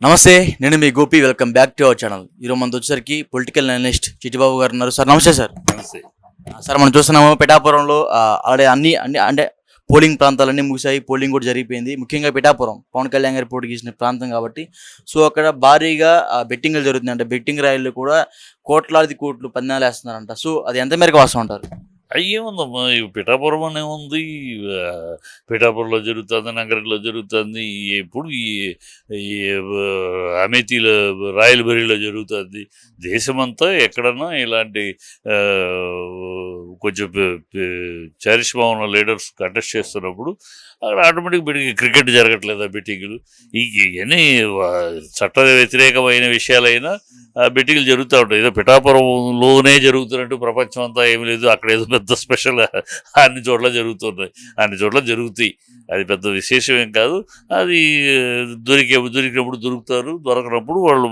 నమస్తే. నేను మీ Gopi. Welcome back to our channel. ఈరోజు మనతో వచ్చేసరికి పొలిటికల్ అనలిస్ట్ చిట్టిబాబు గారు ఉన్నారు. సార్ నమస్తే సార్. నమస్తే. సార్ మనం చూస్తున్నాము పిఠాపురంలో ఆల్రెడీ అన్ని అన్ని అంటే పోలింగ్ ప్రాంతాలన్నీ ముగిశాయి. పోలింగ్ కూడా జరిగిపోయింది. ముఖ్యంగా పిఠాపురం పవన్ కళ్యాణ్ గారు పోటీ చేసిన ప్రాంతం కాబట్టి సో అక్కడ భారీగా బెట్టింగ్లు జరుగుతున్నాయి. అంటే బెట్టింగ్ రాయిలు కూడా కోట్లాది కోట్లు పందాలు వేస్తున్నారంట. సో అది ఎంత మేరకు వాస్తవం అంటారు? అయ్యేముందమ్మా ఈ పిఠాపురం అనే ఉంది. పిఠాపురంలో జరుగుతుంది, నగరంలో జరుగుతుంది, ఎప్పుడు ఈ ఈ అమేథీలో రాయలబెరీలో జరుగుతుంది. దేశమంతా ఎక్కడన్నా ఇలాంటి కొంచెం చారిష్మా ఉన్న లీడర్స్ కంటెస్ట్ చేస్తున్నప్పుడు అక్కడ ఆటోమేటిక్ బెట్టింగ్ క్రికెట్ జరగట్లేదు. ఆ బెట్టింగ్లు ఇవన్నీ చట్ట వ్యతిరేకమైన విషయాలైనా బెట్టింగ్లు జరుగుతూ ఉంటాయి. ఏదో పిఠాపురంలోనే జరుగుతున్నట్టు ప్రపంచం అంతా ఏమి లేదు. అక్కడ ఏదో పెద్ద స్పెషల్ అన్ని చోట్ల జరుగుతున్నాయి, అన్ని చోట్ల జరుగుతాయి. అది పెద్ద విశేషం ఏం కాదు. అది దొరికినప్పుడు దొరుకుతారు, దొరకనప్పుడు వాళ్ళు.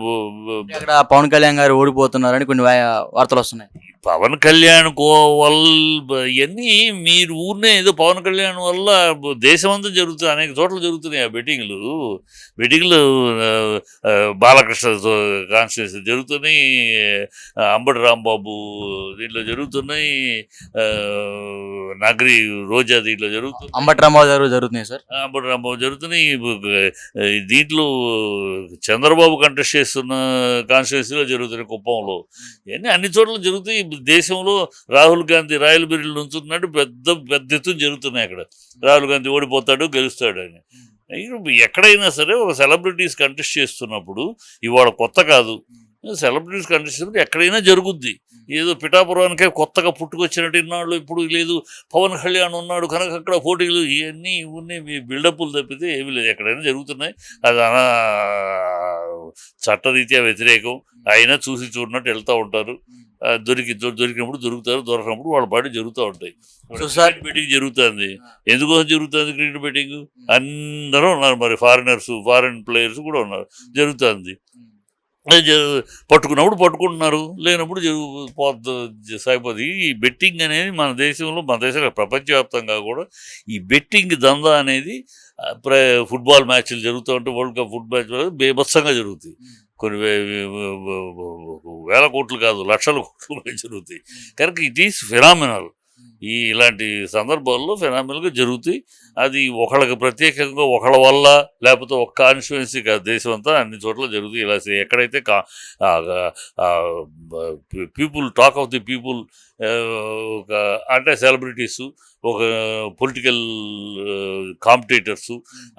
అక్కడ పవన్ కళ్యాణ్ గారు ఓడిపోతున్నారని కొన్ని వార్తలు వస్తున్నాయి. పవన్ కళ్యాణ్ వల్ల ఇవన్నీ మీరు ఊరినే ఏదో పవన్ కళ్యాణ్ వల్ల దేశమంతా జరుగుతుంది, అనేక చోట్ల జరుగుతున్నాయి ఆ బెట్టింగ్లు. బాలకృష్ణ కాన్స్టిట్యూన్సీ జరుగుతున్నాయి, అంబటి రాంబాబు దీంట్లో జరుగుతున్నాయి, నగరి రోజా దీంట్లో జరుగుతుంది, అంబటి రాంబాబు గారు జరుగుతున్నాయి సార్. అంబటి రాంబాబు జరుగుతున్నాయి. దీంట్లో చంద్రబాబు కంటెస్ట్ చేస్తున్న కాన్స్టిట్యూన్సీలో జరుగుతున్నాయి, కుప్పంలో. ఇవన్నీ అన్ని చోట్ల జరుగుతాయి. దేశంలో రాహుల్ గాంధీ రాయలబెరీలు నుంచున్నట్టు పెద్ద పెద్ద ఎత్తున జరుగుతున్నాయి. అక్కడ రాహుల్ గాంధీ ఓడిపోతాడు, గెలుస్తాడు అని. ఎక్కడైనా సరే ఒక సెలబ్రిటీస్ కంటెస్ట్ చేస్తున్నప్పుడు ఇవాళ కొత్త కాదు. సెలబ్రిటీస్ కంటెస్ట్ చేసినప్పుడు ఎక్కడైనా జరుగుద్ది. ఏదో పిఠాపురానికే కొత్తగా పుట్టుకొచ్చినట్టు ఇన్నాళ్ళు ఇప్పుడు లేదు, పవన్ కళ్యాణ్ ఉన్నాడు కనుక అక్కడ పోటీలు ఇవన్నీ ఉన్నాయి, బిల్డప్లు తప్పితే ఏమీ లేదు. ఎక్కడైనా జరుగుతున్నాయి. అది చట్టరీత్యా వ్యతిరేకం. అయినా చూసి చూడనట్టు వెళ్తూ ఉంటారు. దొరికినప్పుడు దొరుకుతారు, దొరకనప్పుడు వాళ్ళ పాటి జరుగుతూ ఉంటాయి. క్రికెట్ బెట్టింగ్ జరుగుతుంది. ఎందుకోసం జరుగుతుంది క్రికెట్ బెట్టింగ్? అందరూ ఉన్నారు, మరి ఫారిన్ ప్లేయర్స్ కూడా ఉన్నారు, జరుగుతుంది. పట్టుకున్నప్పుడు పట్టుకుంటున్నారు, లేనప్పుడు సాగిపోతుంది. ఈ బెట్టింగ్ అనేది మన దేశంలో ప్రపంచవ్యాప్తంగా కూడా ఈ బెట్టింగ్ దందా అనేది ఫుట్బాల్ మ్యాచ్లు జరుగుతూ ఉంటే వరల్డ్ కప్ ఫుట్బాల్ బేభత్సంగా జరుగుతాయి. కొన్ని వేల కోట్లు కాదు, లక్షల కోట్లు జరుగుతాయి. కనుక ఇట్ ఈస్ ఫినామినల్. ఇలాంటి సందర్భాల్లో ఫినామినల్గా జరుగుతాయి. అది ఒకళ్ళకి ప్రత్యేకంగా ఒకళ్ళ వల్ల లేకపోతే ఒక కాన్స్టిట్యుయెన్సీ కాదు, దేశం అంతా అన్ని చోట్ల జరుగుతాయి. ఇలా ఎక్కడైతే people talk of the people అంటే సెలబ్రిటీసు, ఒక పొలిటికల్ కాంపిటేటర్సు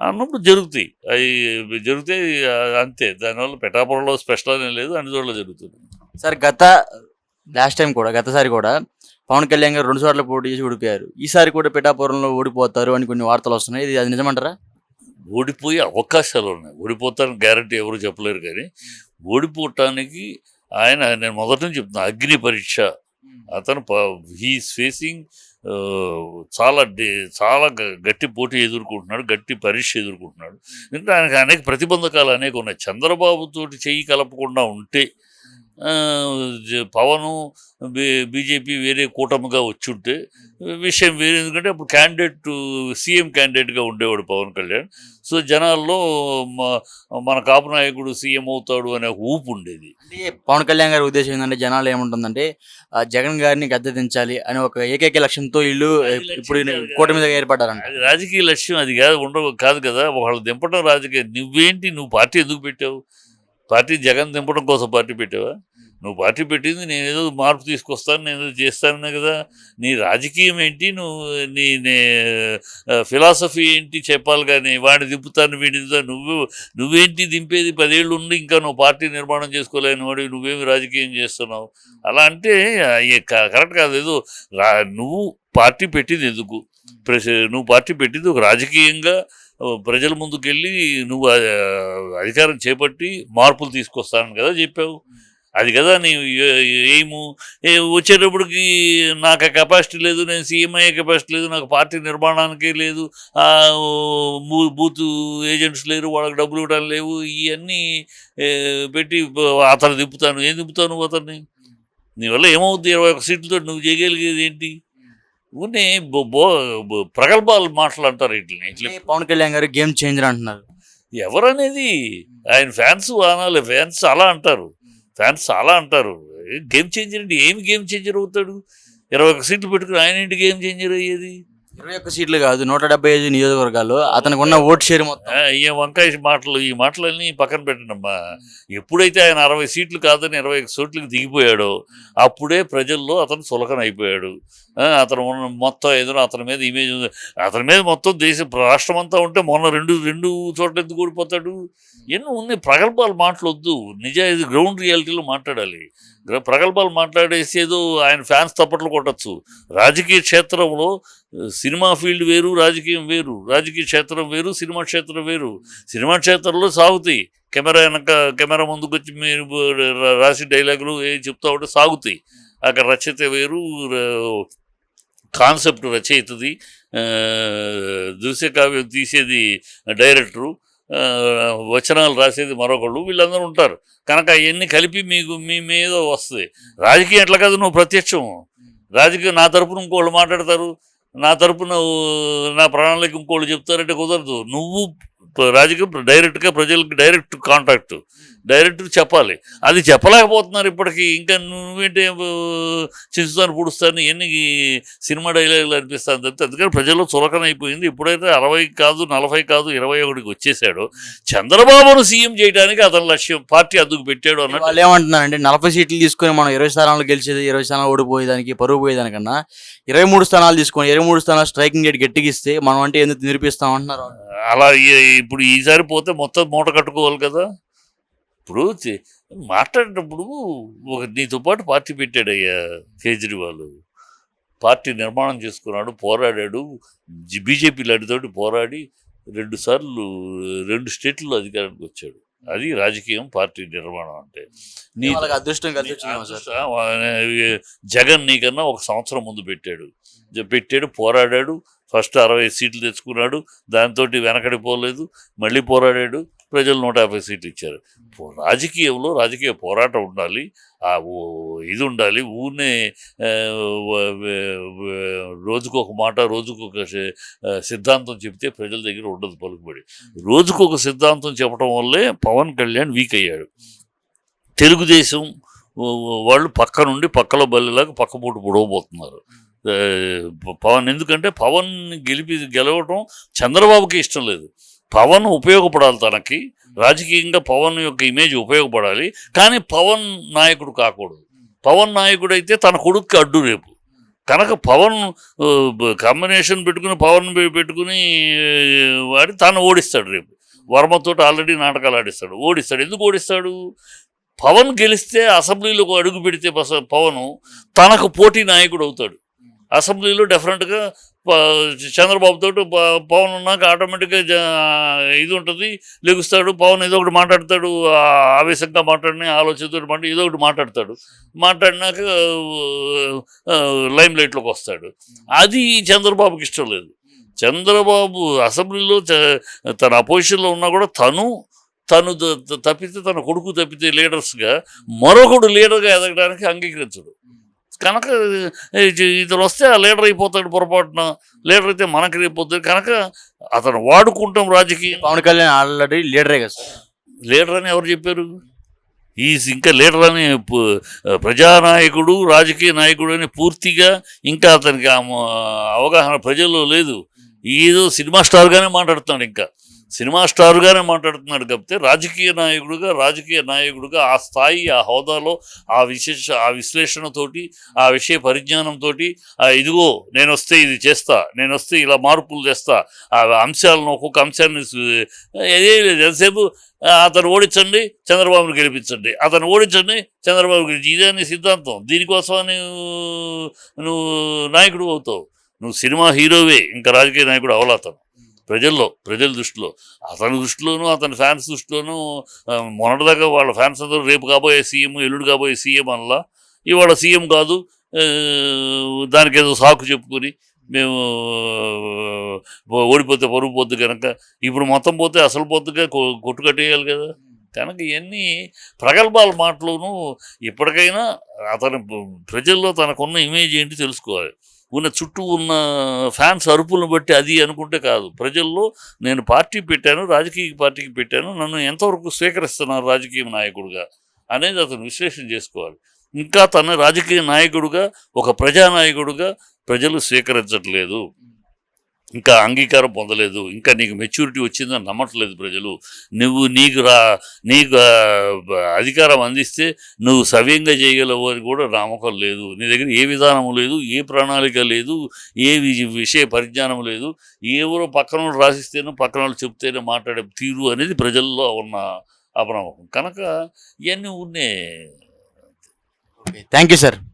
అన్నప్పుడు జరుగుతాయి. అవి జరిగితే అంతే. దానివల్ల పిఠాపురంలో స్పెషల్ అనేది లేదు, అన్ని చోట్ల జరుగుతుంది. సార్ గతసారి కూడా పవన్ కళ్యాణ్ గారు 2 చోట్ల పోటీ చేసి ఓడిపోయారు. ఈసారి కూడా పిఠాపురంలో ఓడిపోతారు అని కొన్ని వార్తలు వస్తున్నాయి. ఇది అది నిజమంటారా? ఓడిపోయే అవకాశాలు ఉన్నాయి. ఓడిపోతారని గ్యారంటీ ఎవరు చెప్పలేరు. కానీ ఓడిపోవటానికి నేను మొదటి నుంచి చెప్తున్నా, అగ్ని పరీక్ష. అతను హీఈస్ ఫేసింగ్ చాలా గట్టి పోటీ ఎదుర్కొంటున్నాడు, గట్టి పరీక్ష ఎదుర్కొంటున్నాడు. ఇంకా ఆయనకు అనేక ప్రతిబంధకాలు అనేక ఉన్నాయి. చంద్రబాబుతోటి చెయ్యి కలపకుండా ఉంటే పవను బీజేపీ వేరే కూటమిగా వచ్చుంటే విషయం వేరే. ఎందుకంటే అప్పుడు సీఎం క్యాండిడేట్గా ఉండేవాడు పవన్ కళ్యాణ్. సో జనాల్లో మన కాపు నాయకుడు సీఎం అవుతాడు అనే ఊపు ఉండేది. పవన్ కళ్యాణ్ గారి ఉద్దేశం ఏంటంటే జనాలు ఏముంటుందంటే జగన్ గారిని గద్దె దించాలి అని ఒక ఏకైక లక్ష్యంతో వీళ్ళు ఇప్పుడు కూటమి మీద ఏర్పడ్డారంట. అది రాజకీయ లక్ష్యం, అది కాదు కదా. వాళ్ళు దింపడం రాజకీయ. నువ్వు పార్టీ ఎందుకు పెట్టావు? పార్టీ జగన్ దింపడం కోసం పార్టీ పెట్టావా? నువ్వు పార్టీ పెట్టింది నేను ఏదో మార్పు తీసుకొస్తాను, నేను ఏదో చేస్తాననే కదా. నీ రాజకీయం ఏంటి, నీ ఫిలాసఫీ ఏంటి చెప్పాలి. కానీ వాడిని దింపుతాను, వీడిని దింపుతాను. నువ్వేంటి దింపేది? 10 ఏళ్ళు ఉండి ఇంకా నువ్వు పార్టీ నిర్మాణం చేసుకోలేని వాడు నువ్వేమి రాజకీయం చేస్తున్నావు? అలా అంటే కరెక్ట్ కాదు. ఏదో నువ్వు పార్టీ పెట్టింది ఎందుకు? నువ్వు పార్టీ పెట్టింది ఒక రాజకీయంగా ప్రజల ముందుకెళ్ళి నువ్వు అధికారం చేపట్టి మార్పులు తీసుకొస్తానని కదా చెప్పావు. అది కదా నీ ఎయిము. వచ్చేటప్పటికి నాకు ఆ కెపాసిటీ లేదు, నేను సీఎం అయ్యే కెపాసిటీ లేదు, నాకు పార్టీ నిర్మాణానికి లేదు, బూత్ ఏజెంట్స్ లేరు, వాళ్ళకి డబ్బులు ఇవ్వడానికి లేవు, ఇవన్నీ పెట్టి అతను దింపుతాను. ఏం దింపుతావు నువ్వు అతన్ని? నీ వల్ల ఏమవుద్ది? 21 సీట్లతో నువ్వు చేయగలిగేది ఏంటి? ఊనే ప్రగల్భాలు మాటలు అంటారు వీటిని. పవన్ కళ్యాణ్ గారు గేమ్ చేంజర్ అంటున్నారు. ఎవరనేది ఆయన ఫ్యాన్స్ అనాలి, ఫ్యాన్స్ అలా అంటారు, ఫ్యాన్స్ అలా అంటారు. గేమ్ చేంజర్ అంటే ఏమి గేమ్ చేంజర్ అవుతాడు? 21 సీట్లు పెట్టుకుని ఆయన ఏంటి గేమ్ చేంజర్ అయ్యేది? 21 సీట్లు కాదు, 175 నియోజకవర్గాల్లో అతనికి ఉన్న ఓట్ షేర్ మొత్తం. ఈ వంకాయ మాటలు, ఈ మాటలన్నీ పక్కన పెట్టండమ్మా. ఎప్పుడైతే ఆయన 60 సీట్లు కాదని 21 సీట్లకు దిగిపోయాడో అప్పుడే ప్రజల్లో అతను చులకన అయిపోయాడు. అతను మొత్తం ఏదైనా అతని మీద ఇమేజ్ ఉంది, అతని మీద మొత్తం రాష్ట్రం అంతా ఉంటే మొన్న రెండు చోట్ల ఎందుకు ఓడిపోతాడు? ఎన్నో ఉన్నాయి. ప్రగల్భాలు మాటలొద్దు, నిజాయితీ గ్రౌండ్ రియాలిటీలో మాట్లాడాలి. ప్రగల్భాలు మాట్లాడేసి ఏదో ఆయన ఫ్యాన్స్ తప్పట్లు కొట్టచ్చు. రాజకీయ క్షేత్రంలో సినిమా ఫీల్డ్ వేరు, రాజకీయం వేరు, రాజకీయ క్షేత్రం వేరు, సినిమా క్షేత్రం వేరు. సినిమా క్షేత్రంలో సాగుతాయి, కెమెరా వెనక కెమెరా ముందుకు వచ్చి మీరు రాసి డైలాగులు ఏ చెప్తా ఉంటే సాగుతాయి. అక్కడ రచయిత వేరు, కాన్సెప్ట్ రచయితది, దృశ్యకావ్యం తీసేది డైరెక్టరు, వచనాలు రాసేది మరొకళ్ళు, వీళ్ళందరూ ఉంటారు. కనుక అవన్నీ కలిపి మీకు మీ మీద వస్తుంది. రాజకీయం ఎట్లా కాదు, నువ్వు ప్రత్యక్షం రాజకీయం. నా తరపున ఇంకోళ్ళు మాట్లాడతారు, నా తరపున నా ప్రణాళిక ఇంకోళ్ళు చెప్తారంటే కుదరదు. నువ్వు రాజకీయం డైరెక్ట్గా ప్రజలకు డైరెక్ట్ కాంటాక్ట్, డైరెక్ట్ చెప్పాలి. అది చెప్పలేకపోతున్నారు ఇప్పటికీ. ఇంకా నువ్వేంటి చించుతాను పుడుస్తాను ఎన్ని సినిమా డైలాగులు అనిపిస్తాను తప్పితే. అందుకని ప్రజల్లో చులకన అయిపోయింది. ఇప్పుడైతే 60 కాదు, 40 కాదు, 21కి వచ్చేసాడు. చంద్రబాబును సీఎం చేయడానికి అతని లక్ష్యం, పార్టీ అందుకు పెట్టాడు అన్నట్టు. వాళ్ళు ఏమంటున్నారంటే 40 సీట్లు తీసుకొని మనం 20 స్థానాలు గెలిచేది, 20 స్థానాలు ఓడిపోయేదానికి, పరుగు పోయేదానికన్నా 23 స్థానాలు తీసుకొని 23 స్థానాలు స్ట్రైకింగ్ రేట్ గట్టిగిస్తే మనం అంటే ఎందుకు నిరూపిస్తాం అంటున్నారు. అలా ఇప్పుడు ఈసారి పోతే మొత్తం మూట కట్టుకోవాలి కదా. ఇప్పుడు మాట్లాడేటప్పుడు నీతో పాటు పార్టీ పెట్టాడయ్యా కేజ్రీవాల్. పార్టీ నిర్మాణం చేసుకున్నాడు, పోరాడాడు, బీజేపీ లాంటితోటి పోరాడి 2 సార్లు 2 స్టేట్లలో అధికారానికి వచ్చాడు. అది రాజకీయం, పార్టీ నిర్మాణం అంటే. నీ అదృష్టం కలిసి జగన్ నీకన్నా 1 సంవత్సరం ముందు పెట్టాడు, పోరాడాడు, ఫస్ట్ 60 సీట్లు తెచ్చుకున్నాడు, దాంతో వెనకడిపోలేదు, మళ్ళీ పోరాడాడు, ప్రజలు 150 సీట్లు ఇచ్చారు. రాజకీయంలో రాజకీయ పోరాటం ఉండాలి, ఇది ఉండాలి. ఊరినే రోజుకొక మాట, రోజుకొక సిద్ధాంతం చెప్తే ప్రజల దగ్గర ఉండదు పలుకుబడి. రోజుకొక సిద్ధాంతం చెప్పడం వల్లే పవన్ కళ్యాణ్ వీక్ అయ్యాడు. తెలుగుదేశం వాళ్ళు పక్క నుండి పక్కలో బల్లిలాగా పక్కపూట పొడవబోతున్నారు పవన్. ఎందుకంటే పవన్ గెలవటం చంద్రబాబుకి ఇష్టం లేదు. పవన్ ఉపయోగపడాలి, తనకి రాజకీయంగా పవన్ యొక్క ఇమేజ్ ఉపయోగపడాలి, కానీ పవన్ నాయకుడు కాకూడదు. పవన్ నాయకుడు అయితే తన కొడుక్కి అడ్డు రేపు. కనుక పవన్ కాంబినేషన్ పెట్టుకుని వాడి తాను ఓడిస్తాడు రేపు. వర్మతో ఆల్రెడీ నాటకాలు ఓడిస్తాడు. ఎందుకు ఓడిస్తాడు? పవన్ గెలిస్తే అసెంబ్లీలో అడుగు పెడితే పవన్ తనకు పోటీ నాయకుడు అవుతాడు. అసెంబ్లీలో డెఫినెట్గా చంద్రబాబుతో పవన్ ఉన్నాక ఆటోమేటిక్గా ఇది ఉంటుంది, లెగుస్తాడు. పవన్ ఏదో ఒకటి మాట్లాడతాడు, ఆవేశంగా మాట్లాడిన ఆలోచనతో ఏదో ఒకటి మాట్లాడినాక లైమ్ లైట్లోకి వస్తాడు. అది చంద్రబాబుకి ఇష్టం లేదు. చంద్రబాబు అసెంబ్లీలో తన అపోజిషన్లో ఉన్నా కూడా తను తప్పితే, తన కొడుకు తప్పితే లీడర్స్గా మరొకడు లీడర్గా ఎదగడానికి అంగీకరించడు. కనుక ఇతను వస్తే ఆ లీడర్ అయిపోతాడు పొరపాటున. లీడర్ అయితే మనకి రేపోతుంది. కనుక అతను వాడుకుంటాం రాజకీయం. పవన్ కళ్యాణ్ ఆల్రెడీ లీడరే కదా సార్. లీడర్ అని ఎవరు చెప్పారు? ఇంకా లీడర్ అని ప్రజానాయకుడు, రాజకీయ నాయకుడు అని పూర్తిగా ఇంకా అతనికి అవగాహన ప్రజల్లో లేదు. ఏదో సినిమా స్టార్గానే మాట్లాడుతున్నాడు, ఇంకా సినిమా స్టార్గానే మాట్లాడుతున్నాడు. కాకపోతే రాజకీయ నాయకుడుగా ఆ స్థాయి, ఆ హోదాలో, ఆ విశ్లేషణతోటి, ఆ విషయ పరిజ్ఞానంతో, ఇదిగో నేను వస్తే ఇది చేస్తా, నేను వస్తే ఇలా మార్పులు చేస్తా, ఆ అంశాలను ఒక్కొక్క అంశాన్ని ఏదే లేదు. ఎంతసేపు అతను ఓడించండి, చంద్రబాబును గెలిపించండి, అతను ఓడించండి, చంద్రబాబు గెలిచి, ఇదే నీ సిద్ధాంతం. దీనికోసమని నువ్వు నాయకుడు అవుతావు. నువ్వు సినిమా హీరోవే, ఇంకా రాజకీయ నాయకుడు అవలాతను. ప్రజల దృష్టిలో, అతని దృష్టిలోనూ, అతని ఫ్యాన్స్ దృష్టిలోనూ మొన్నటిదాకా వాళ్ళ ఫ్యాన్స్ అందరూ రేపు కాబోయే సీఎం, ఎల్లుడు కాబోయే సీఎం అనలా. ఇవాళ సీఎం కాదు, దానికి ఏదో సాకు చెప్పుకొని మేము ఓడిపోతే పరుగు పోద్దు కనుక ఇప్పుడు మొత్తం పోతే అసలు పోద్దుగా కొట్టు కట్టేయాలి కదా. కనుక ఇవన్నీ ప్రగల్భాల మాటలోనూ ఇప్పటికైనా ప్రజల్లో తనకున్న ఇమేజ్ ఏంటి తెలుసుకోవాలి. చుట్టూ ఉన్న ఫ్యాన్స్ అరుపులను బట్టి అది అనుకుంటే కాదు. ప్రజల్లో నేను పార్టీ పెట్టాను, రాజకీయ పార్టీకి పెట్టాను, నన్ను ఎంతవరకు స్వీకరిస్తున్నారు రాజకీయ నాయకుడిగా అనేది అతను విశ్లేషణ చేసుకోవాలి. ఇంకా తన రాజకీయ నాయకుడిగా, ఒక ప్రజానాయకుడిగా ప్రజలు స్వీకరించట్లేదు, ఇంకా అంగీకారం పొందలేదు, ఇంకా నీకు మెచ్యూరిటీ వచ్చిందని నమ్మట్లేదు ప్రజలు. నీకు అధికారం అందిస్తే నువ్వు సవ్యంగా చేయగలవు అని కూడా నమ్మకం లేదు. నీ దగ్గర ఏ విధానం లేదు, ఏ ప్రణాళిక లేదు, ఏ విషయ పరిజ్ఞానం లేదు. ఎవరో పక్కన వాళ్ళు రాసిస్తేనో పక్కన వాళ్ళు చెప్తేనే మాట్లాడే తీరు అనేది ప్రజల్లో ఉన్న అపనమ్మకం. కనుక ఇవన్నీ ఉన్నాయి. Thank you sir.